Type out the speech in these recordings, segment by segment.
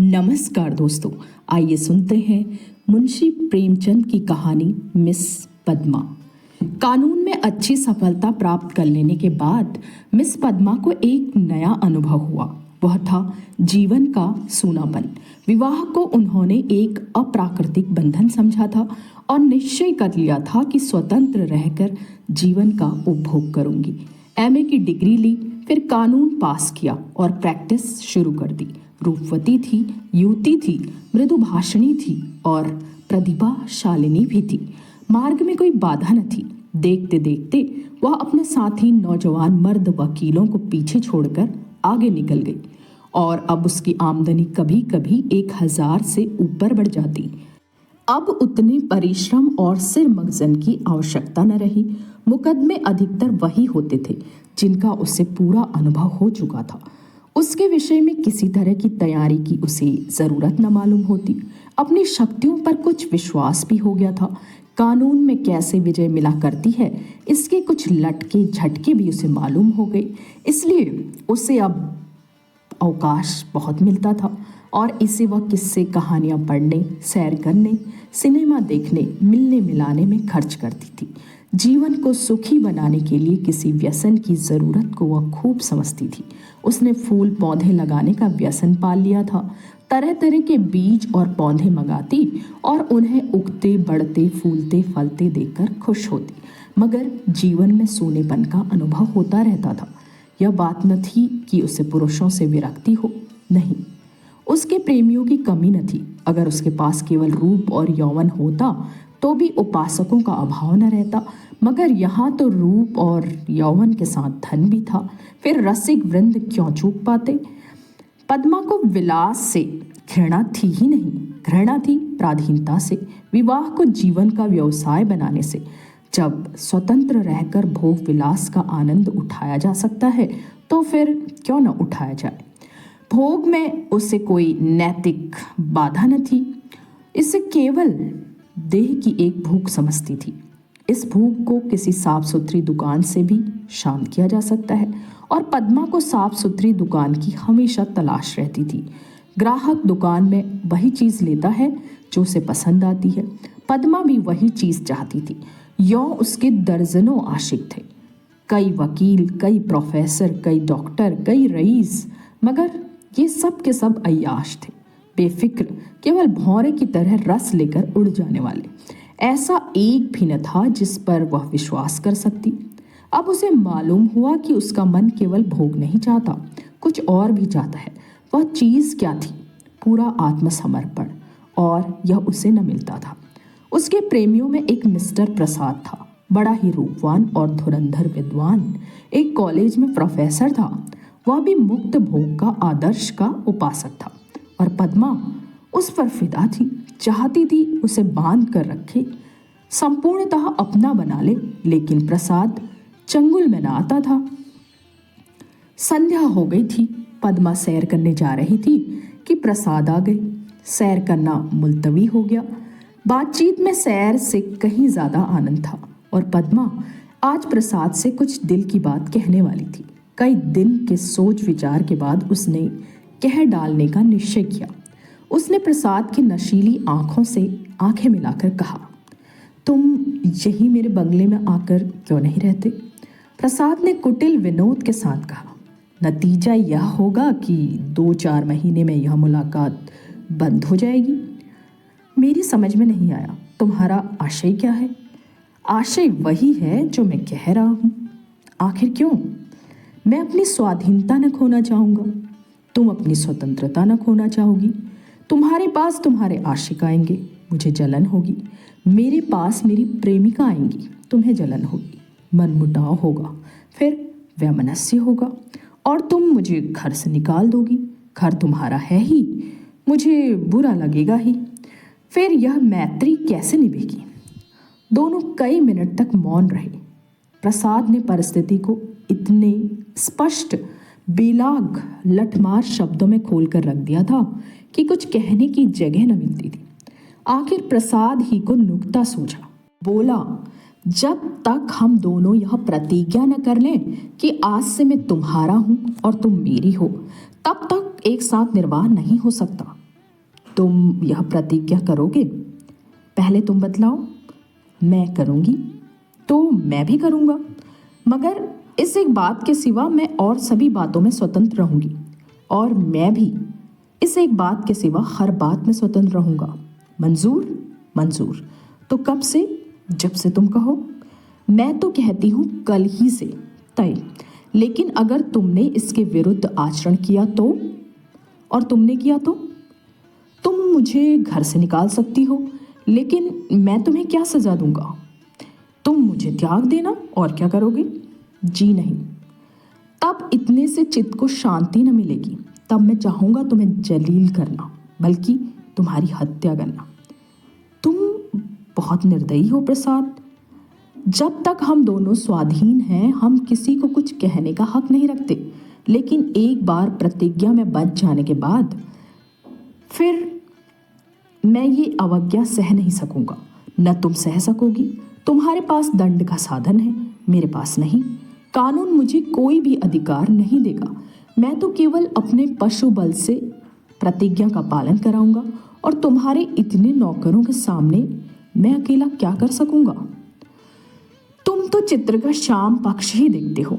नमस्कार दोस्तों, आइए सुनते हैं मुंशी प्रेमचंद की कहानी मिस पद्मा। कानून में अच्छी सफलता प्राप्त कर लेने के बाद मिस पद्मा को एक नया अनुभव हुआ। वह था जीवन का सूनापन। विवाह को उन्होंने एक अप्राकृतिक बंधन समझा था और निश्चय कर लिया था कि स्वतंत्र रहकर जीवन का उपभोग करूंगी। एमए की डिग्री ली, फिर कानून पास किया और प्रैक्टिस शुरू कर दी। रूपवती थी, युवती थी, मृदुभाषिणी थी और प्रतिभाशालिनी भी थी। मार्ग में कोई बाधा न थी। देखते देखते वह अपने साथी नौजवान मर्द वकीलों को पीछे छोड़कर आगे निकल गई और अब उसकी आमदनी कभी कभी 1000 से ऊपर बढ़ जाती। अब उतने परिश्रम और सिर मगजन की आवश्यकता न रही। मुकदमे अधिकतर वही होते थे जिनका उसे पूरा अनुभव हो चुका था। उसके विषय में किसी तरह की तैयारी की उसे जरूरत न मालूम होती। अपनी शक्तियों पर कुछ विश्वास भी हो गया था। कानून में कैसे विजय मिला करती है, इसके कुछ लटके झटके भी उसे मालूम हो गए। इसलिए उसे अब अवकाश बहुत मिलता था और इसे वह किस्से कहानियाँ पढ़ने, सैर करने, सिनेमा देखने, मिलने मिलाने में खर्च करती थी। जीवन को सुखी बनाने के लिए किसी व्यसन की ज़रूरत को वह खूब समझती थी। उसने फूल पौधे लगाने का व्यसन पाल लिया था। तरह तरह के बीज और पौधे मंगाती और उन्हें उगते बढ़ते फूलते फलते देखकर खुश होती, मगर जीवन में सोनेपन का अनुभव होता रहता था। यह बात न थी कि उसे पुरुषों से विरक्ति हो, नहीं, उसके प्रेमियों की कमी न थी। अगर उसके पास केवल रूप और यौवन होता तो भी उपासकों का अभाव न रहता, मगर यहाँ तो रूप और यौवन के साथ धन भी था। फिर रसिक वृंद क्यों चूक पाते। पद्मा को विलास से घृणा थी ही नहीं, घृणा थी प्राधीनता से, विवाह को जीवन का व्यवसाय बनाने से। जब स्वतंत्र रहकर भोग विलास का आनंद उठाया जा सकता है तो फिर क्यों न उठाया जाए। भोग में उसे कोई नैतिक बाधा न थी। इसे केवल देह की एक भूख समझती थी। इस भूख को किसी साफ सुथरी दुकान से भी शांत किया जा सकता है और पद्मा को साफ सुथरी दुकान की हमेशा तलाश रहती थी। ग्राहक दुकान में वही चीज़ लेता है जो उसे पसंद आती है। पद्मा भी वही चीज़ चाहती थी। यों उसके दर्जनों आशिक थे, कई वकील, कई प्रोफेसर, कई डॉक्टर, कई रईस, मगर ये सब के सब अय्याश थे, बेफिक्र, केवल भौरे की तरह रस लेकर उड़ जाने वाले। ऐसा एक भी न था जिस पर वह विश्वास कर सकती। अब उसे मालूम हुआ कि उसका मन केवल भोग नहीं चाहता, कुछ और भी चाहता है। वह चीज़ क्या थी? पूरा आत्मसमर्पण, और यह उसे न मिलता था। उसके प्रेमियों में एक मिस्टर प्रसाद था, बड़ा ही रूपवान और धुरंधर विद्वान, एक कॉलेज में प्रोफेसर था। वह भी मुक्त भोग का आदर्श का उपासक था और पद्मा उस पर फिदा थी, चाहती थी उसे बांध कर रखे, संपूर्णतः अपना बना ले, लेकिन प्रसाद चंगुल में न आता था। संध्या हो गई थी, पद्मा सैर करने जा रही थी कि प्रसाद आ गए। सैर करना मुलतवी हो गया। बातचीत में सैर से कहीं ज़्यादा आनंद था और पद्मा आज प्रसाद से कुछ दिल की बात कहने वाली थी। कई दिन के सोच विचार के बाद उसने कह डालने का निश्चय किया। उसने प्रसाद की नशीली आंखों से आंखें मिलाकर कहा, तुम यही मेरे बंगले में आकर क्यों नहीं रहते? प्रसाद ने कुटिल विनोद के साथ कहा, नतीजा यह होगा कि 2-4 महीने में यह मुलाकात बंद हो जाएगी। मेरी समझ में नहीं आया, तुम्हारा आशय क्या है? आशय वही है जो मैं कह रहा हूँ। आखिर क्यों? मैं अपनी स्वाधीनता न खोना चाहूँगा, तुम अपनी स्वतंत्रता न खोना चाहोगी। तुम्हारे पास तुम्हारे आशिक आएंगे, मुझे जलन होगी। मेरे पास मेरी प्रेमिका आएंगी, तुम्हें जलन होगी। मनमुटाव होगा, फिर वैमनस्य होगा और तुम मुझे घर से निकाल दोगी। घर तुम्हारा है ही, मुझे बुरा लगेगा ही। फिर यह मैत्री कैसे निभेगी? दोनों कई मिनट तक मौन रहे। प्रसाद ने परिस्थिति को इतने स्पष्ट, बेलाग, लठमार शब्दों में खोलकर रख दिया था कि कुछ कहने की जगह न मिलती थी। आखिर प्रसाद ही को नुक्ता सूझा। बोला, जब तक हम दोनों यह प्रतिज्ञा न कर लें कि आज से मैं तुम्हारा हूं और तुम मेरी हो, तब तक एक साथ निर्वाह नहीं हो सकता। तुम यह प्रतिज्ञा करोगे? पहले तुम बतलाओ। मैं करूँगी तो मैं भी करूँगा, मगर इस एक बात के सिवा मैं और सभी बातों में स्वतंत्र रहूँगी। और मैं भी इस एक बात के सिवा हर बात में स्वतंत्र रहूँगा। मंजूर? मंजूर। तो कब से? जब से तुम कहो। मैं तो कहती हूँ कल ही से, तय। लेकिन अगर तुमने इसके विरुद्ध आचरण किया तो? और तुमने किया तो? तुम मुझे घर से निकाल सकती हो, लेकिन मैं तुम्हें क्या सजा दूंगा? तुम मुझे त्याग देना, और क्या करोगे? जी नहीं। तब इतने से चित्त को शांति न मिलेगी। तब मैं चाहूंगा तुम्हें जलील करना, बल्कि तुम्हारी हत्या करना। तुम बहुत निर्दयी हो प्रसाद। जब तक हम दोनों स्वाधीन हैं, हम किसी को कुछ कहने का हक नहीं रखते। लेकिन एक बार प्रतिज्ञा में बंध जाने के बाद फिर मैं ये अवज्ञा सह नहीं सकूंगा। न तुम सह सकोगी। तुम्हारे पास दंड का साधन है, मेरे पास नहीं। कानून मुझे कोई भी अधिकार नहीं देगा। मैं तो केवल अपने पशु बल से प्रतिज्ञा का पालन कराऊंगा, और तुम्हारे इतने नौकरों के सामने मैं अकेला क्या कर सकूंगा? तुम तो चित्र का शाम पक्ष ही देखते हो।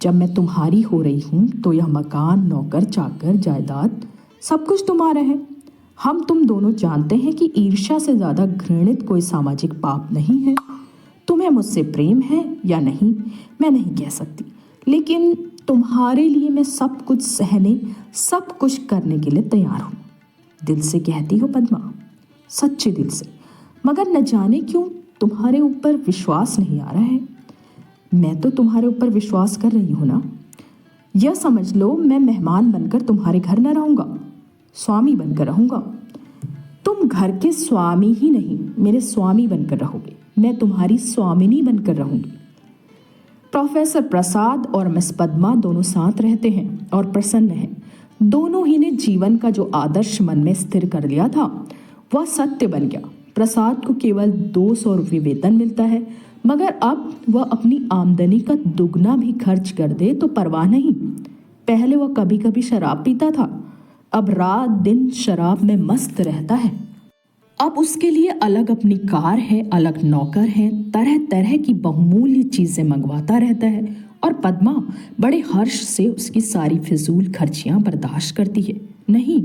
जब मैं तुम्हारी हो रही हूं तो यह मकान, नौकर, चाकर, जायदाद सब कुछ तुम्हारा है। हम तुम दोनों जानते हैं कि ईर्ष्या से ज्यादा घृणित कोई सामाजिक पाप नहीं है। तुम्हें मुझसे प्रेम है या नहीं, मैं नहीं कह सकती, लेकिन तुम्हारे लिए मैं सब कुछ सहने, सब कुछ करने के लिए तैयार हूँ। दिल से कहती हो पद्मा, सच्चे दिल से। मगर न जाने क्यों तुम्हारे ऊपर विश्वास नहीं आ रहा है। मैं तो तुम्हारे ऊपर विश्वास कर रही हूँ ना। यह समझ लो, मैं मेहमान बनकर तुम्हारे घर न रहूंगा, स्वामी बनकर रहूंगा। तुम घर के स्वामी ही नहीं, मेरे स्वामी बनकर रहोगे। मैं तुम्हारी स्वामिनी बनकर रहूंगी। प्रोफेसर प्रसाद और मिस पद्मा दोनों साथ रहते हैं और प्रसन्न हैं। दोनों ही ने जीवन का जो आदर्श मन में स्थिर कर लिया था वह सत्य बन गया। प्रसाद को केवल 200 रुपये वेतन मिलता है, मगर अब वह अपनी आमदनी का दुगना भी खर्च कर दे तो परवाह नहीं। पहले वह कभी कभी शराब पीता था, अब रात दिन शराब में मस्त रहता है। अब उसके लिए अलग अपनी कार है, अलग नौकर है, तरह तरह की बहुमूल्य चीजें मंगवाता रहता है। और पद्मा बड़े हर्ष से उसकी सारी फिजूल खर्चियां बर्दाश्त करती है। नहीं,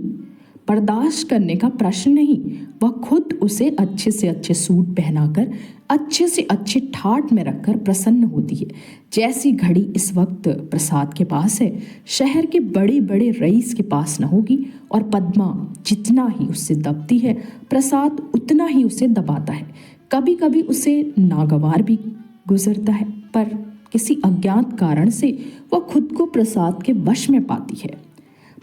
बर्दाश्त करने का प्रश्न नहीं, वह खुद उसे अच्छे से अच्छे सूट पहनाकर, अच्छे से अच्छे ठाट में रखकर प्रसन्न होती है। जैसी घड़ी इस वक्त प्रसाद के पास है, शहर के बड़े बड़े रईस के पास न होगी। और पद्मा जितना ही उससे दबती है, प्रसाद उतना ही उसे दबाता है। कभी कभी उसे नागवार भी गुजरता है, पर किसी अज्ञात कारण से वह खुद को प्रसाद के वश में पाती है।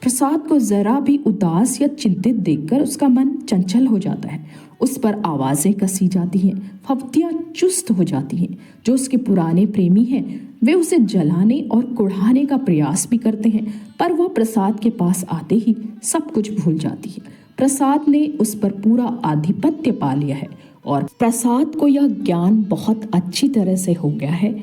प्रसाद को जरा भी उदास या चिंतित देखकर उसका मन चंचल हो जाता है। उस पर आवाजें कसी जाती हैं, फफ्तियां चुस्त हो जाती हैं। जो उसके पुराने प्रेमी हैं वे उसे जलाने और कुढ़ाने का प्रयास भी करते हैं, पर वह प्रसाद के पास आते ही सब कुछ भूल जाती है। प्रसाद ने उस पर पूरा आधिपत्य पा लिया है, और प्रसाद को यह ज्ञान बहुत अच्छी तरह से हो गया है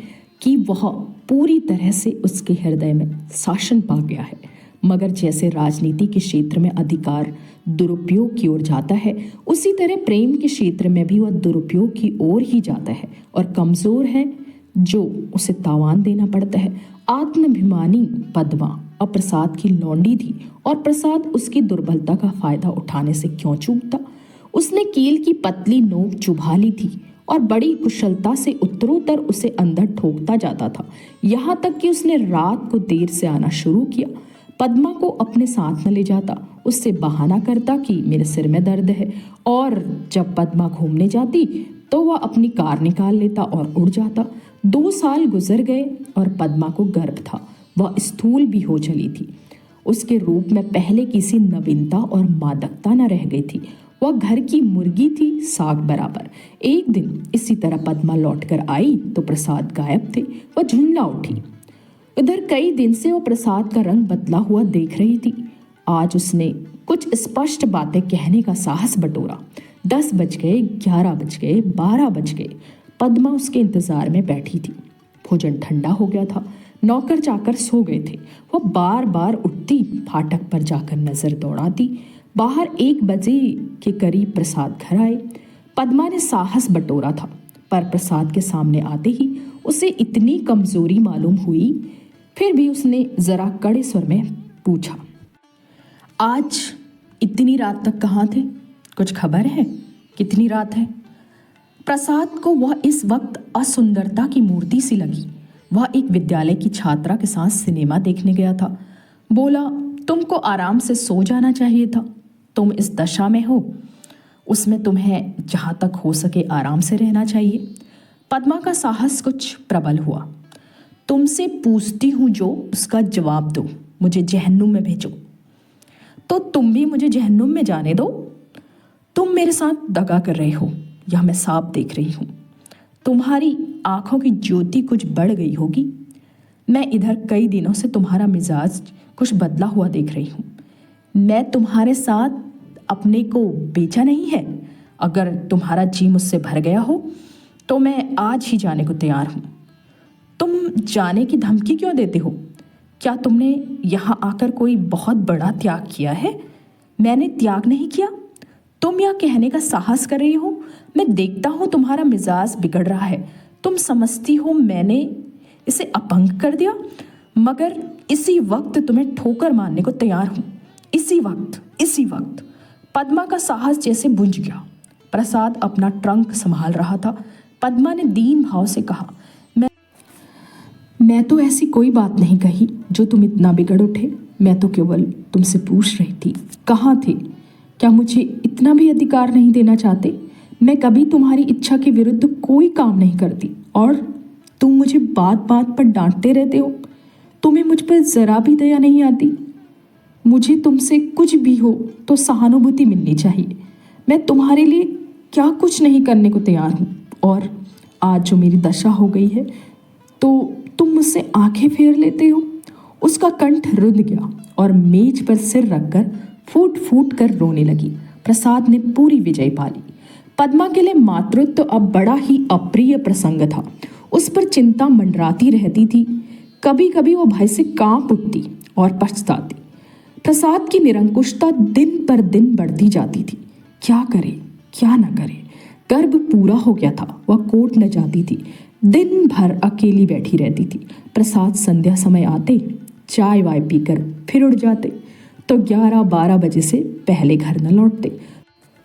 कि वह पूरी तरह से उसके हृदय में शासन पा गया है। मगर जैसे राजनीति के क्षेत्र में अधिकार दुरुपयोग की ओर जाता है, उसी तरह प्रेम के क्षेत्र में भी वह दुरुपयोग की ओर ही जाता है। और कमजोर है जो उसे तावान देना पड़ता है। आत्माभिमानी पद्मा अब प्रसाद की लौंडी थी, और प्रसाद उसकी दुर्बलता का फायदा उठाने से क्यों चूकता। उसने कील की पतली नोक चुभा ली थी और बड़ी कुशलता से उत्तरोत्तर उसे अंदर ठोकता जाता था। यहाँ तक कि उसने रात को देर से आना शुरू किया। पद्मा को अपने साथ न ले जाता, उससे बहाना करता कि मेरे सिर में दर्द है। और जब पद्मा घूमने जाती तो वह अपनी कार निकाल लेता और उड़ जाता। 2 साल गुजर गए और पद्मा को गर्भ था। वह स्थूल भी हो चली थी। उसके रूप में पहले किसी नवीनता और मादकता न रह गई थी। वह घर की मुर्गी थी, साग बराबर। एक दिन इसी तरह पद्मा लौटकर आई तो प्रसाद गायब थे। वह झुंझला उठी। इधर कई दिन से वो प्रसाद का रंग बदला हुआ देख रही थी। आज उसने कुछ स्पष्ट बातें कहने का साहस बटोरा। 10 बज गए, 11 बज गए, 12 बज गए। पद्मा उसके इंतजार में बैठी थी। भोजन ठंडा हो गया था। नौकर चाकर सो गए थे। वह बार बार उठती, फाटक पर जाकर नजर दौड़ाती। बाहर 1 बजे के करीब प्रसाद घर आए। पद्मा ने साहस बटोरा था, पर प्रसाद के सामने आते ही उसे इतनी कमजोरी मालूम हुई। फिर भी उसने जरा कड़े स्वर में पूछा, आज इतनी रात तक कहाँ थे? कुछ खबर है? कितनी रात है? प्रसाद को वह इस वक्त असुंदरता की मूर्ति सी लगी। वह एक विद्यालय की छात्रा के साथ सिनेमा देखने गया था। बोला, तुमको आराम से सो जाना चाहिए था। तुम इस दशा में हो, उसमें तुम्हें जहाँ तक हो सके आराम से रहना चाहिए। पद्मा का साहस कुछ प्रबल हुआ। तुमसे पूछती हूँ जो, उसका जवाब दो। मुझे जहन्नुम में भेजो। तो तुम भी मुझे जहन्नुम में जाने दो? तुम मेरे साथ दगा कर रहे हो, यह मैं साफ देख रही हूँ। तुम्हारी आंखों की ज्योति कुछ बढ़ गई होगी। मैं इधर कई दिनों से तुम्हारा मिजाज कुछ बदला हुआ देख रही हूँ। मैं तुम्हारे साथ अपने को बेचा नहीं है। अगर तुम्हारा जी मुझसे भर गया हो तो मैं आज ही जाने को तैयार हूँ। तुम जाने की धमकी क्यों देते हो? क्या तुमने यहाँ आकर कोई बहुत बड़ा त्याग किया है? मैंने त्याग नहीं किया। तुम यह कहने का साहस कर रही हो। मैं देखता हूँ तुम्हारा मिजाज बिगड़ रहा है। तुम समझती हो मैंने इसे अपंग कर दिया, मगर इसी वक्त तुम्हें ठोकर मारने को तैयार हूँ। इसी वक्त। पद्मा का साहस जैसे बुझ गया। प्रसाद अपना ट्रंक संभाल रहा था। पद्मा ने दीन भाव से कहा, मैं तो ऐसी कोई बात नहीं कही जो तुम इतना बिगड़ उठे। मैं तो केवल तुमसे पूछ रही थी, कहाँ थे? क्या मुझे इतना भी अधिकार नहीं देना चाहते? मैं कभी तुम्हारी इच्छा के विरुद्ध कोई काम नहीं करती और तुम मुझे बात बात पर डांटते रहते हो। तुम्हें मुझ पर जरा भी दया नहीं आती। मुझे तुमसे कुछ भी हो तो सहानुभूति मिलनी चाहिए। मैं तुम्हारे लिए क्या कुछ नहीं करने को तैयार हूँ। और आज जो मेरी दशा हो गई है तो तुम मुझसे आंखें फेर लेते हो। उसका कंठ रुंध गया और मेज पर सिर रखकर फूट फूट कर रोने लगी। प्रसाद ने पूरी विजय पा ली। पद्मा के लिए मातृत्व तो अब बड़ा ही अप्रिय प्रसंग था। उस पर चिंता मंडराती रहती थी। कभी कभी वो भय से कांप उठती और पछताती। प्रसाद की निरंकुशता दिन पर दिन बढ़ती जाती थी। क्या करे क्या न करे। गर्भ पूरा हो गया था, वह कोर्ट न जाती थी। दिन भर अकेली बैठी रहती थी। प्रसाद संध्या समय आते, चाय वाय पीकर फिर उड़ जाते तो 11-12 बजे से पहले घर न लौटते।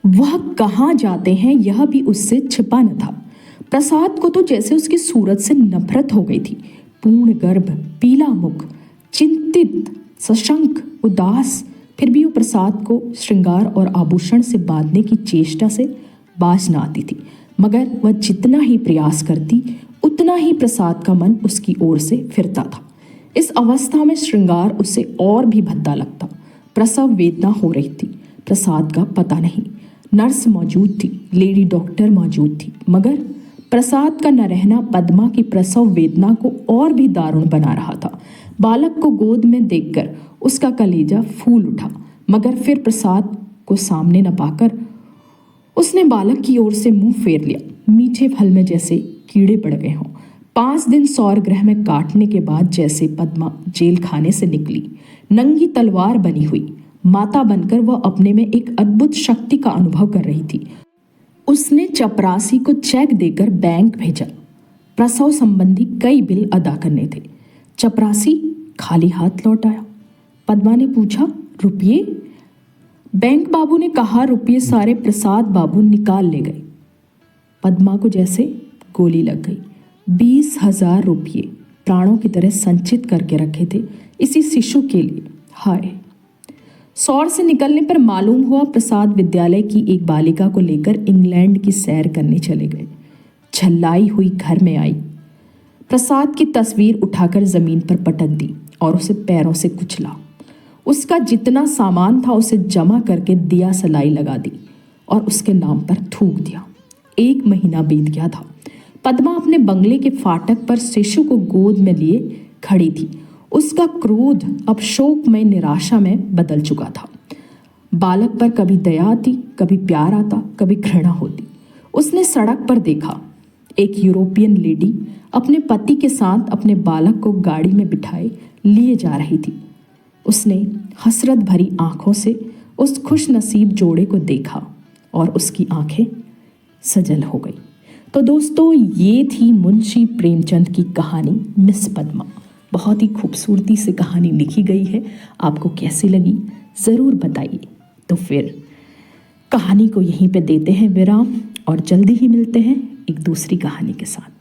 वह कहाँ जाते हैं यह भी उससे छिपा न था। प्रसाद को तो जैसे उसकी सूरत से नफरत हो गई थी। पूर्ण गर्भ, पीला मुख, चिंतित, सशंक, उदास, फिर भी वो प्रसाद को श्रृंगार और आभूषण से बांधने की चेष्टा से बाज न आती थी। मगर वह जितना ही प्रयास करती उतना ही प्रसाद का मन उसकी ओर से फिरता था। इस अवस्था में श्रृंगार उसे और भी भद्दा लगता। प्रसव वेदना हो रही थी। प्रसाद का पता नहीं। नर्स मौजूद थी, लेडी डॉक्टर मौजूद थी, मगर प्रसाद का न रहना पद्मा की प्रसव वेदना को और भी दारुण बना रहा था। बालक को गोद में देखकर उसका कलेजा फूल उठा, मगर फिर प्रसाद को सामने न पाकर उसने बालक की ओर से मुंह फेर लिया। मीठे फल में जैसे कीड़े पड़ गए हों। 5 दिन सौर गृह में काटने के बाद जैसे पद्मा जेल खाने से निकली, नंगी तलवार बनी हुई माता बनकर वह अपने में एक अद्भुत शक्ति का अनुभव कर रही थी। उसने चपरासी को चेक देकर बैंक भेजा। प्रसव संबंधी कई बिल अदा करने थे। चपरासी खाली हाथ लौट आया। पद्मा ने पूछा, रुपये? बैंक बाबू ने कहा, रुपये सारे प्रसाद बाबू निकाल ले गए। पद्मा को जैसे गोली लग गई। 20,000 रुपये प्राणों की तरह संचित करके रखे थे इसी शिशु के लिए। हाय! सौर से निकलने पर मालूम हुआ प्रसाद विद्यालय की एक बालिका को लेकर इंग्लैंड की सैर करने चले गए। झल्लाई हुई घर में आई। प्रसाद की तस्वीर उठाकर जमीन पर पटक दी और उसे पैरों से कुचला। उसका जितना सामान था उसे जमा करके दिया सलाई लगा दी और उसके नाम पर थूक दिया। 1 महीना बीत गया था। पद्मा अपने बंगले के फाटक पर शिशु को गोद में लिए खड़ी थी। उसका क्रोध अब शोकमय निराशा में बदल चुका था। बालक पर कभी दया आती, कभी प्यार आता, कभी घृणा होती। उसने सड़क पर देखा, एक यूरोपियन लेडी अपने पति के साथ अपने बालक को गाड़ी में बिठाए लिए जा रही थी। उसने हसरत भरी आंखों से उस खुश नसीब जोड़े को देखा और उसकी आंखें सजल हो गई। तो दोस्तों, ये थी मुंशी प्रेमचंद की कहानी मिस पद्मा। बहुत ही खूबसूरती से कहानी लिखी गई है। आपको कैसी लगी ज़रूर बताइए। तो फिर कहानी को यहीं पे देते हैं विराम और जल्दी ही मिलते हैं एक दूसरी कहानी के साथ।